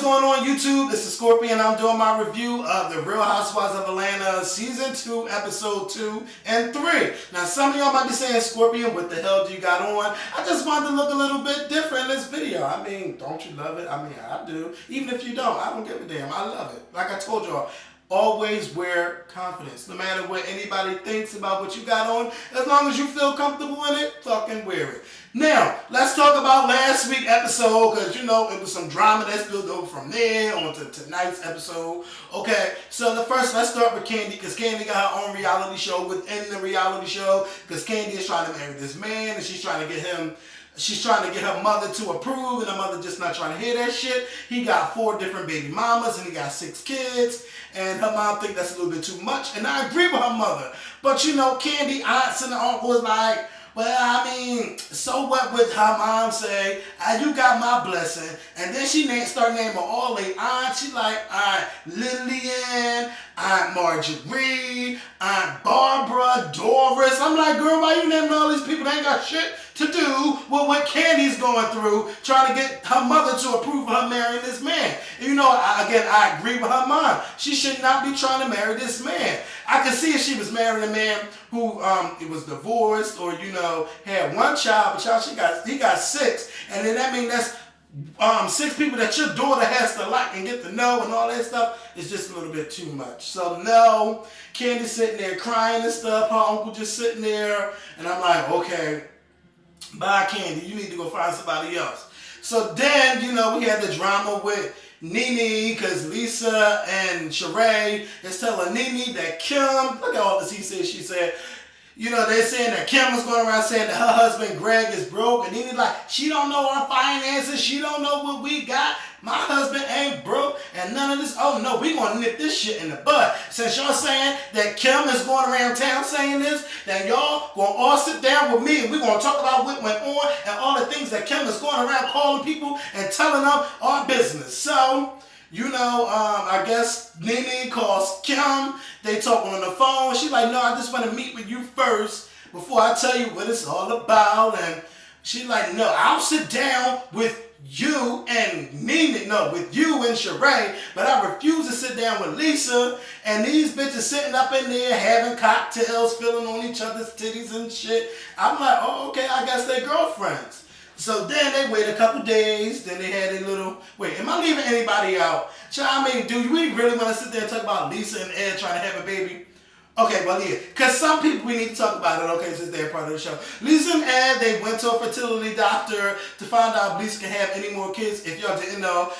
going on YouTube? This is Scorpion. I'm doing my review of The Real Housewives of Atlanta Season 2, Episode 2 and 3. Now, some of y'all might be saying, Scorpion, what the hell do you got on? I just wanted to look a little bit different in this video. I mean, don't you love it? I mean, I do. Even if you don't, I don't give a damn. I love it. Like I told y'all, always wear confidence. No matter what anybody thinks about what you got on, as long as you feel comfortable in it, fucking wear it. Now, let's talk about last week's episode, because, you know, it was some drama that spilled over from there on to tonight's episode. Okay, so let's start with Kandi, because Kandi got her own reality show within the reality show, because Kandi is trying to marry this man, and she's trying to get her mother to approve, and her mother just not trying to hear that shit. He got 4 different baby mamas, and he got 6 kids, and her mom think that's a little bit too much, and I agree with her mother. But, you know, Kandi, aunts and uncle was like, well, I mean, so what would her mom say? You got my blessing. And then she start naming all the aunts. She like, Aunt Lillian, Aunt Marjorie, Aunt Barbara, Doris. I'm like, girl, why you naming all these people that ain't got shit to do with what Kandi's going through, trying to get her mother to approve of her marrying this man? And you know, I agree with her mom. She should not be trying to marry this man. I could see if she was marrying a man who was divorced or, you know, had 1 child, but y'all, he got 6. And then that means that's 6 people that your daughter has to like and get to know and all that stuff. Is just a little bit too much. So no, Kandi's sitting there crying and stuff. Her uncle just sitting there. And I'm like, okay, bye, Kandi. You need to go find somebody else. So then, you know, we had the drama with Nene, because Lisa and Sheree is telling Nene that Kim, look at all this he said, she said, you know, they're saying that Kim was going around saying that her husband Greg is broke, and Nene's like, she don't know our finances, she don't know what we got, my husband ain't broke, and none of this. Oh no, we gonna nip this shit in the bud. Since y'all saying that Kim is going around town saying this, then y'all gonna all sit down with me and we gonna talk about what went on and all the things that Kim is going around calling people and telling them our business. So, you know, I guess Nene calls Kim. They talking on the phone. She's like, no, I just want to meet with you first before I tell you what it's all about. And she's like, no, I'll sit down with you and Nene, no, with you and Sheree, but I refuse to sit down with Lisa. And these bitches sitting up in there having cocktails, feeling on each other's titties and shit. I'm like, oh, okay, I guess they're girlfriends. So then they wait a couple days, then they had a little, wait, am I leaving anybody out? I mean, do we really want to sit there and talk about Lisa and Ed trying to have a baby? Okay, well, yeah, because some people, we need to talk about it, okay, since they're part of the show. Lisa and Ed, they went to a fertility doctor to find out if Lisa can have any more kids. If y'all didn't know,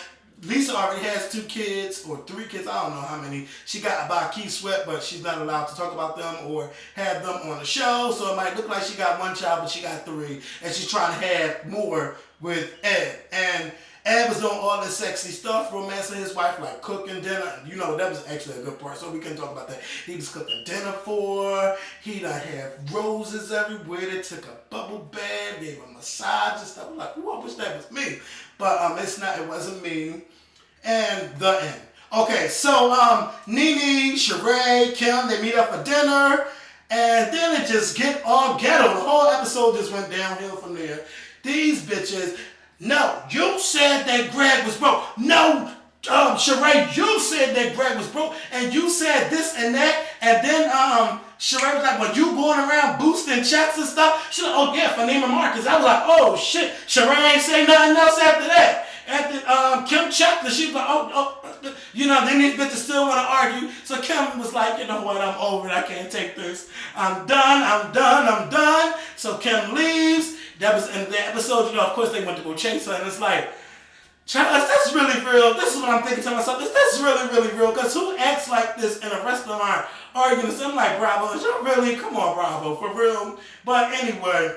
Lisa already has 2 kids or 3 kids. I don't know how many. She got by Key Sweat, but she's not allowed to talk about them or have them on the show. So it might look like she got 1 child, but she got 3. And she's trying to have more with Ed. And Ed was doing all this sexy stuff, romancing his wife, like cooking dinner. You know, that was actually a good part, so we can talk about that. He was cooking dinner for her. He done had roses everywhere. They took a bubble bath, gave a massage and stuff. I'm like, ooh, I wish that was me. But it's not, it wasn't me. And the end. Okay, so Nene, Sheree, Kim, they meet up for dinner, and then it just get all ghetto. The whole episode just went downhill from there. These bitches, no, you said that Greg was broke. No, Sheree, you said that Greg was broke, and you said this and that, and then Sheree was like, well, you going around boosting checks and stuff? She's like, oh yeah, for Neiman Marcus. I was like, oh shit, Sheree ain't say nothing else after that. After Kim checked her, she was like, you know, then these bitches still want to argue. So Kim was like, you know what, I'm over it, I can't take this. I'm done. So Kim leaves. That was in the episode, you know, of course they went to go chase her, and it's like, Charles, that's really real. This is what I'm thinking to myself. This is really, really real. Because who acts like this in a restaurant arguing? So I'm like, Bravo, is y'all really? Come on, Bravo, for real. But anyway,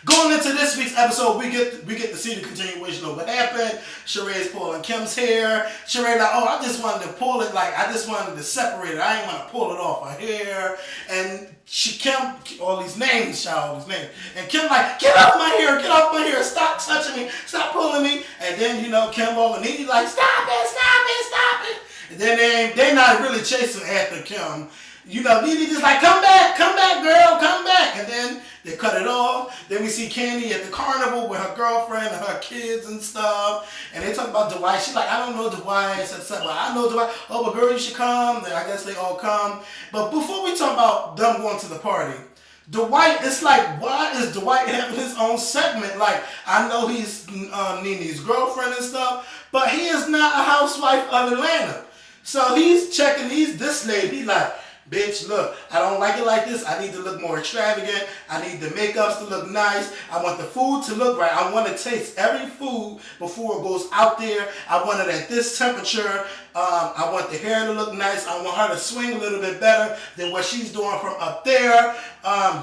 going into this week's episode, we get to see the continuation of what happened. Sheree's pulling Kim's hair. Sheree like, oh, I just wanted to pull it, like, I just wanted to separate it. I didn't want to pull it off her hair. And Kim, all these names, and Kim like, get off my hair, stop touching me, stop pulling me. And then, you know, Kim and Nene like, stop it. And then they're not really chasing after Kim. Nene just like, come back, girl, come back. And then they cut it off. Then we see Candy at the carnival with her girlfriend and her kids and stuff. And they talk about Dwight. She's like, I don't know Dwight. I know Dwight. Oh, but girl, you should come. Then I guess they all come. But before we talk about them going to the party, Dwight, it's like, why is Dwight having his own segment? Like, I know he's Nene's girlfriend and stuff, but he is not a housewife of Atlanta. So he's checking this lady. He's like, bitch, look, I don't like it like this. I need to look more extravagant. I need the makeups to look nice. I want the food to look right. I want to taste every food before it goes out there. I want it at this temperature. I want the hair to look nice. I want her to swing a little bit better than what she's doing from up there.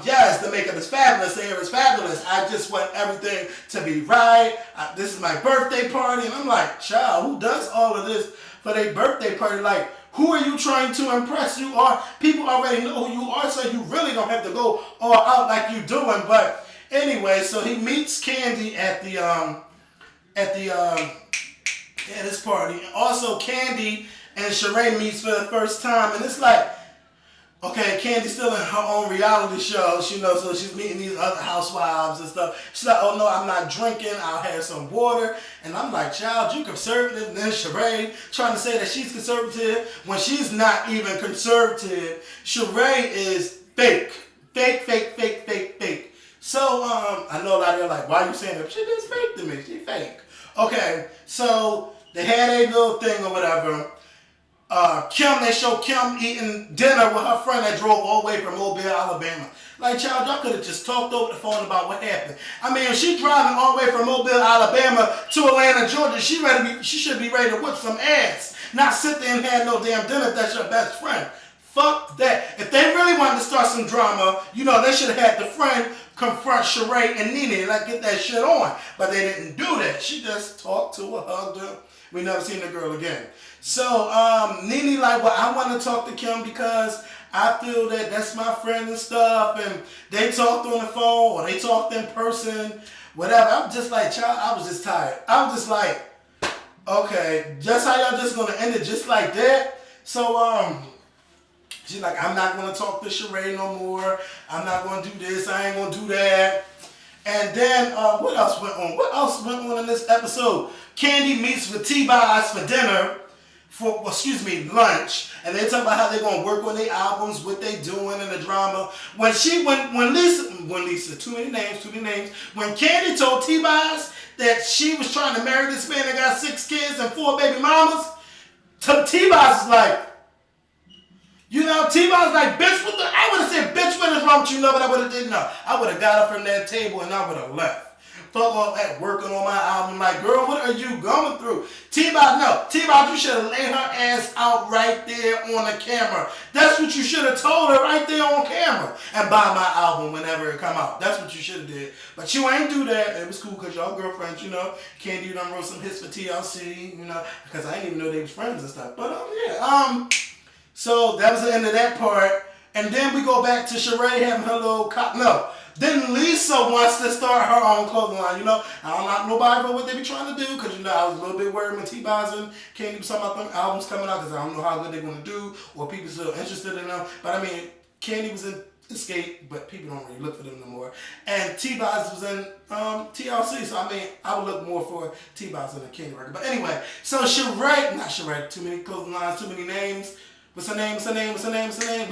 Yes, the makeup is fabulous. The hair is fabulous. I just want everything to be right. This is my birthday party. And I'm like, child, who does all of this for their birthday party? Like, who are you trying to impress? People already know who you are, so you really don't have to go all out like you doing. But anyway, so he meets Candy at this party. And also Candy and Sheree meets for the first time, and it's like, okay, Candy's still in her own reality show, so she's meeting these other housewives and stuff. She's like, oh no, I'm not drinking, I'll have some water. And I'm like, child, you conservative. And then Sheree trying to say that she's conservative when she's not even conservative. Sheree is fake. Fake. So, I know a lot of you are like, why are you saying that? She just fake to me, she fake. Okay, so they had a little thing or whatever. They show Kim eating dinner with her friend that drove all the way from Mobile, Alabama. Like, child, y'all could have just talked over the phone about what happened. I mean, if she's driving all the way from Mobile, Alabama to Atlanta, Georgia, she should be ready to whip some ass. Not sit there and have no damn dinner if that's your best friend. Fuck that. If they really wanted to start some drama, they should have had the friend confront Sheree and Nene, like, get that shit on. But they didn't do that. She just talked to her, hugged her. We never seen the girl again. So, Nene like, well, I want to talk to Kim because I feel that that's my friend and stuff. And they talked on the phone or they talked in person, whatever. I'm just like, child, I was just tired. I was just like, okay, just how y'all just going to end it just like that? So, she's like, I'm not going to talk to Sheree no more. I'm not going to do this. I ain't going to do that. And then, what else went on? What else went on in this episode? Candy meets with T-Boz for dinner, lunch. And they talk about how they're going to work on their albums, what they doing in the drama. When Lisa, too many names. When Candy told T-Boz that she was trying to marry this man that got 6 kids and 4 baby mamas, T-Boz is like, T-Boz like, bitch, I would have said, bitch, what is wrong with you? But I would have didn't know. I would have got up from that table and I would have left. Fuck all that working on my album. Like, girl, what are you going through? T-Boz, you should have laid her ass out right there on the camera. That's what you should have told her right there on camera. And buy my album whenever it come out. That's what you should have did. But you ain't do that. It was cool because y'all girlfriends, Candy done wrote some hits for TLC, because I didn't even know they was friends and stuff. But, so that was the end of that part. And then we go back to Sheree having her little Then Lisa wants to start her own clothing line. I don't know nobody about what they be trying to do because, I was a little bit worried when T-Boz and Candy was talking about them albums coming out because I don't know how good they're going to do or people still interested in them. But, I mean, Candy was in Escape, but people don't really look for them no more. And T-Boz was in TLC, so, I mean, I would look more for T-Boz than a Candy record. But anyway, so Sheree, too many clothing lines, too many names. What's her name?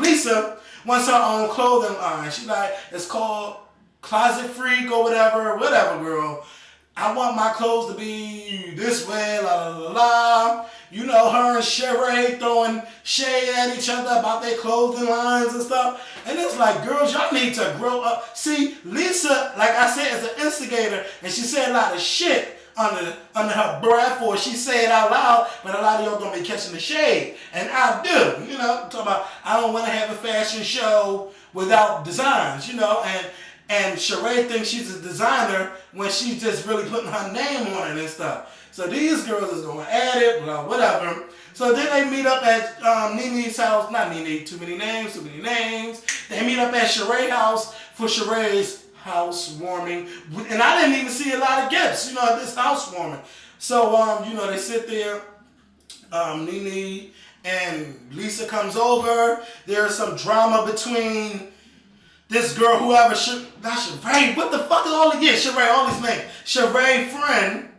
Lisa wants her own clothing line. She like, it's called Closet Freak or whatever, girl. I want my clothes to be this way, la la la la. Her and Sheree throwing shade at each other about their clothing lines and stuff. And it's like, girls, y'all need to grow up. See, Lisa, like I said, is an instigator, and she said a lot of shit under her breath, or she say it out loud, but a lot of y'all gonna be catching the shade. And I do, talking about, I don't want to have a fashion show without designs, and Sheree thinks she's a designer when she's just really putting her name on it and stuff. So these girls is gonna add it, blah, whatever. So then they meet up at Nene's house, not Nene, too many names. They meet up at Sheree's house for Sheree's housewarming, and I didn't even see a lot of gifts, at this housewarming. So, they sit there, Nene and Lisa comes over. There's some drama between this girl, whoever, not Sheree, what the fuck is all the, yeah, Sheree, all these names. Sheree friend,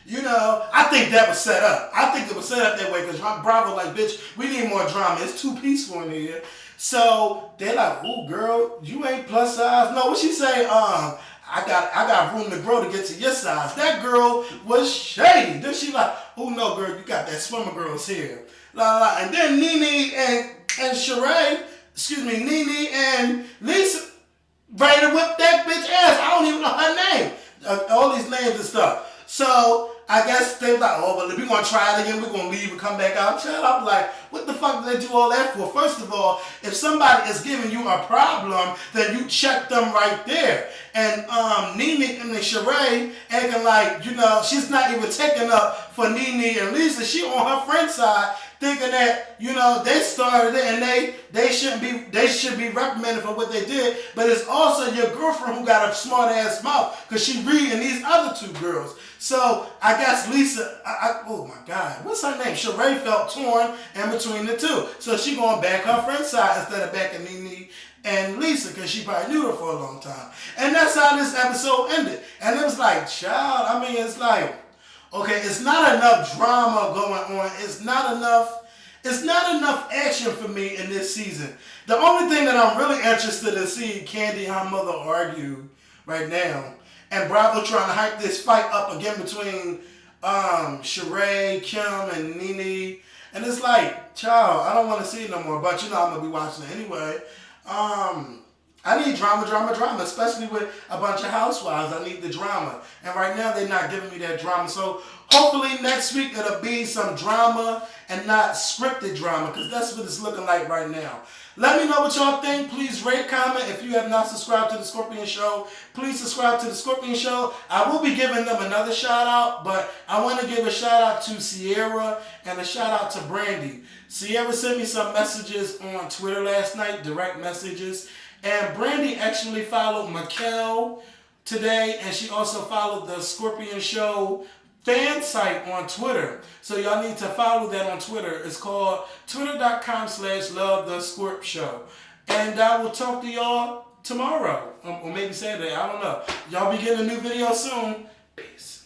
you know, I think that was set up. I think it was set up that way because Bravo like, bitch, we need more drama. It's too peaceful in here. So they're like, ooh, girl, you ain't plus size. No, what she say? I got room to grow to get to your size. That girl was shady. Then she like, oh no, girl, you got that swimmer girl's hair. La, la. And then Nene and Sheree, Nene and Lisa ready to whip that bitch ass. I don't even know her name. All these names and stuff. So I guess they like, oh, well, if we're going to try it again, we're going to leave and come back out. Child, I'm like, what the fuck did they do all that for? First of all, if somebody is giving you a problem, then you check them right there. And Nene and Sheree acting like, you know, she's not even taking up for Nene and Lisa. She on her friend's side, thinking that, you know, they started it and they should be reprimanded for what they did. But it's also your girlfriend who got a smart ass mouth because she reading these other two girls. So I guess Lisa, oh my God, what's her name? Sheree felt torn in between the two. So she going back her friend's side instead of backing Nene and Lisa because she probably knew her for a long time. And that's how this episode ended. And it was like, child, I mean, it's like, okay, it's not enough drama going on. It's not enough action for me in this season. The only thing that I'm really interested in seeing Candy and her mother argue right now, and Bravo trying to hype this fight up again between Sheree, Kim, and Nene. And it's like, child, I don't want to see it no more, but you know I'm going to be watching it anyway. I need drama, especially with a bunch of housewives. I need the drama. And right now, they're not giving me that drama. So hopefully next week, it'll be some drama and not scripted drama, because that's what it's looking like right now. Let me know what y'all think. Please rate, comment. If you have not subscribed to The Scorpion Show, please subscribe to The Scorpion Show. I will be giving them another shout out, but I want to give a shout out to Sierra and a shout out to Brandy. Sierra sent me some messages on Twitter last night, direct messages. And Brandy actually followed Mikkel today, and she also followed the Scorpion Show fan site on Twitter. So y'all need to follow that on Twitter. It's called twitter.com/LoveTheScorpShow. And I will talk to y'all tomorrow, or maybe Saturday, I don't know. Y'all be getting a new video soon. Peace.